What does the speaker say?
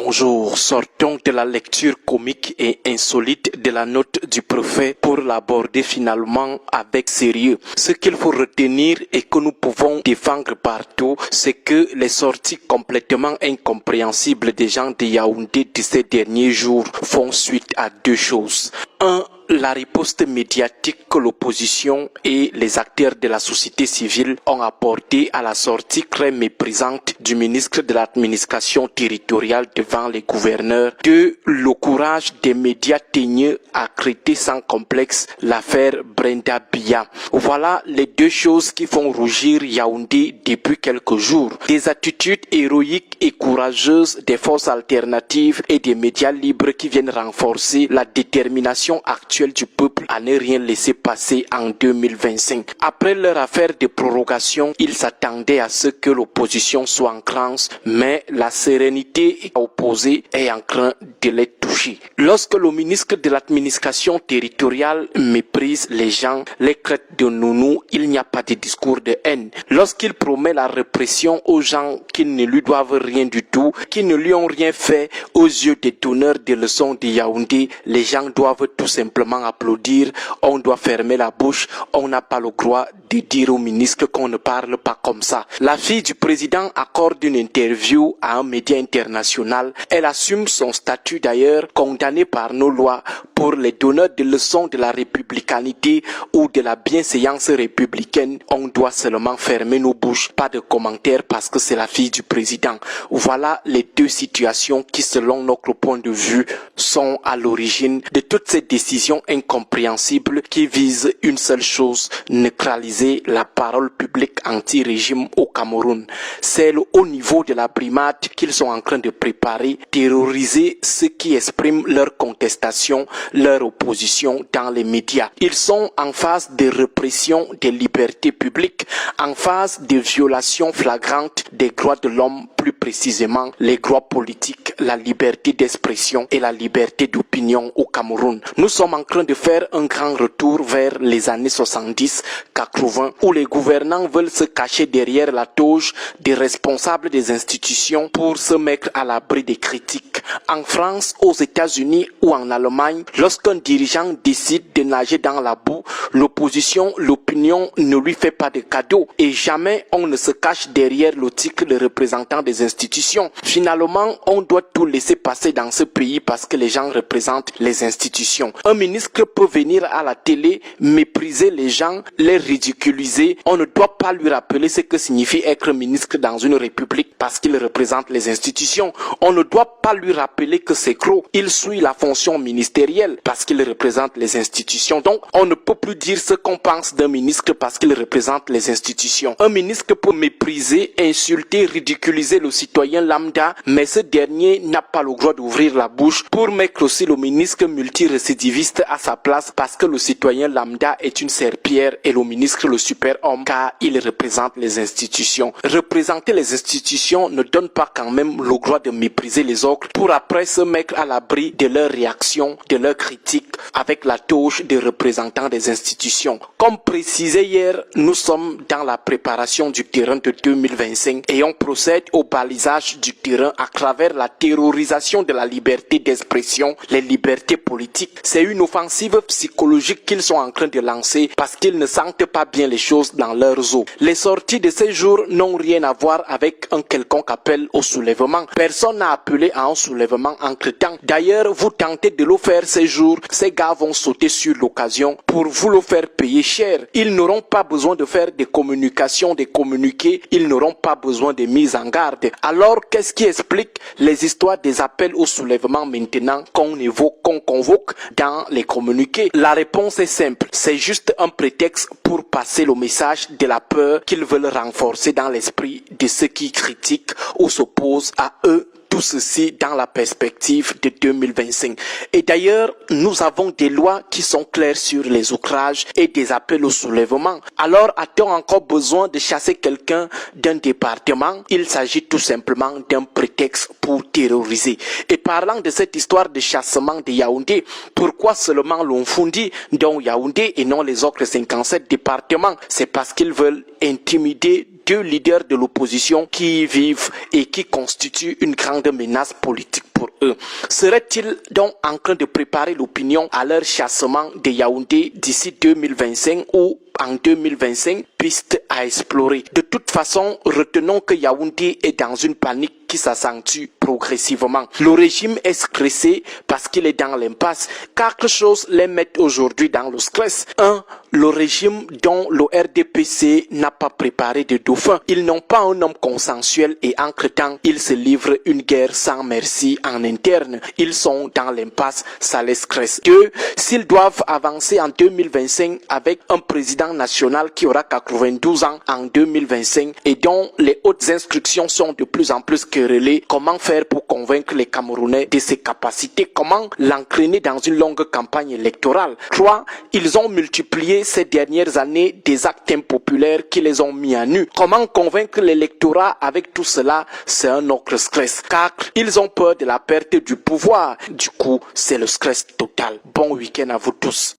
Bonjour, sortons de la lecture comique et insolite de la note du préfet pour l'aborder finalement avec sérieux. Ce qu'il faut retenir et que nous pouvons défendre partout, c'est que les sorties complètement incompréhensibles des gens de Yaoundé de ces derniers jours font suite à deux choses. La riposte médiatique que l'opposition et les acteurs de la société civile ont apportée à la sortie très méprisante du ministre de l'administration territoriale devant les gouverneurs. Deux, le courage des médias teigneux à traiter sans complexe l'affaire Brenda Biya. Voilà les deux choses qui font rougir Yaoundé depuis quelques jours. Des attitudes héroïques et courageuses des forces alternatives et des médias libres qui viennent renforcer la détermination actuelle du peuple à ne rien laisser passer en 2025. Après leur affaire de prorogation, ils s'attendaient à ce que l'opposition soit en transe, mais la sérénité opposée est en train de les toucher. Lorsque le ministre de l'administration territoriale méprise les gens, les traite de nounous, il n'y a pas de discours de haine. Lorsqu'il promet la répression aux gens qui ne lui doivent rien du tout, qui ne lui ont rien fait aux yeux des donneurs de leçons de Yaoundé, les gens doivent tout simplement applaudir, on doit fermer la bouche, on n'a pas le droit de dire au ministre qu'on ne parle pas comme ça. La fille du président accorde une interview à un média international. Elle assume son statut d'ailleurs, condamnée par nos lois pour les donneurs de leçons de la républicanité ou de la bienséance républicaine. On doit seulement fermer nos bouches, pas de commentaires parce que c'est la fille du président. Voilà les deux situations qui, selon notre point de vue, sont à l'origine de toutes ces décisions incompréhensibles qui visent une seule chose, neutraliser la parole publique anti-régime au Cameroun. C'est le haut niveau de la brimade qu'ils sont en train de préparer, terroriser ceux qui expriment leur contestation, leur opposition dans les médias. Ils sont en phase de répression des libertés publiques, en phase de violation flagrante des droits de l'homme, plus précisément les droits politiques, la liberté d'expression et la liberté d'opinion au Cameroun. Nous sommes en train de faire un grand retour vers les années 70-80 où les gouvernants veulent se cacher derrière la toge des responsables des institutions pour se mettre à l'abri des critiques. En France, aux États-Unis ou en Allemagne, lorsqu'un dirigeant décide de nager dans la boue, l'opposition, l'opinion ne lui fait pas de cadeau et jamais on ne se cache derrière le titre de représentant des institutions. Finalement, on doit tout laisser passer dans ce pays parce que les gens représentent les institutions. Un ministre peut venir à la télé, mépriser les gens, les ridiculiser. On ne doit pas lui rappeler ce que signifie être ministre dans une république parce qu'il représente les institutions. On ne doit pas lui rappeler que c'est gros. Il suit la fonction ministérielle parce qu'il représente les institutions. Donc, on ne peut plus dire ce qu'on pense d'un ministre parce qu'il représente les institutions. Un ministre peut mépriser, insulter, ridiculiser le citoyen lambda, mais ce dernier n'a pas le droit d'ouvrir la bouche pour mettre aussi le ministre multirécidiviste à sa place parce que le citoyen lambda est une serpillère et le ministre le super-homme car il représente les institutions. Représenter les institutions ne donne pas quand même le droit de mépriser les autres pour après se mettre à l'abri de leurs réactions, de leurs critiques avec la touche des représentants des institutions. Comme précisé hier, nous sommes dans la préparation du terrain de 2025 et on procède au balisage du terrain à travers la terrorisation de la liberté d'expression, les libertés politiques. C'est une offensive psychologique qu'ils sont en train de lancer parce qu'ils ne sentent pas bien les choses dans leurs eaux. Les sorties de ces jours n'ont rien à voir avec un quelconque appel au soulèvement. Personne n'a appelé à un soulèvement entre-temps. D'ailleurs, vous tentez de le faire ces jours, ces gars vont sauter sur l'occasion pour vous le faire payer cher. Ils n'auront pas besoin de faire des communications, des communiqués, ils n'auront pas besoin de mise en garde. Alors, qu'est-ce qui explique les histoires des appels au soulèvement maintenant qu'on évoque, qu'on convoque dans les communiqués? La réponse est simple, c'est juste un prétexte pour passer le message de la peur qu'ils veulent renforcer dans l'esprit de ceux qui critiquent ou s'opposent à eux. Tout ceci dans la perspective de 2025. Et d'ailleurs, nous avons des lois qui sont claires sur les outrages et des appels au soulèvement. Alors, a-t-on encore besoin de chasser quelqu'un d'un département? Il s'agit tout simplement d'un prétexte pour terroriser. Et parlant de cette histoire de chassement de Yaoundé, pourquoi seulement l'Onfundi, dont Yaoundé et non les autres 57 départements? C'est parce qu'ils veulent intimider deux leaders de l'opposition qui y vivent et qui constituent une grande menace politique pour eux. Serait-il donc en train de préparer l'opinion à leur chassement de Yaoundé d'ici 2025 ou en 2025, piste à explorer. De toute façon, retenons que Yaoundé est dans une panique qui s'accentue progressivement. Le régime est stressé parce qu'il est dans l'impasse. Quatre choses les mettent aujourd'hui dans le stress. 1. Le régime dont le RDPC n'a pas préparé de dauphin. Ils n'ont pas un homme consensuel et entre-temps, ils se livrent une guerre sans merci en interne. Ils sont dans l'impasse, ça les stresse. 2. S'ils doivent avancer en 2025 avec un président national qui aura 92 ans en 2025 et dont les hautes instructions sont de plus en plus querellées, comment faire pour convaincre les Camerounais de ses capacités? Comment l'entraîner dans une longue campagne électorale? 3. Ils ont multiplié ces dernières années des actes impopulaires qui les ont mis à nu. Comment convaincre l'électorat avec tout cela? C'est un autre stress. 4. Ils ont peur de la perte du pouvoir. Du coup, c'est le stress total. Bon week-end à vous tous.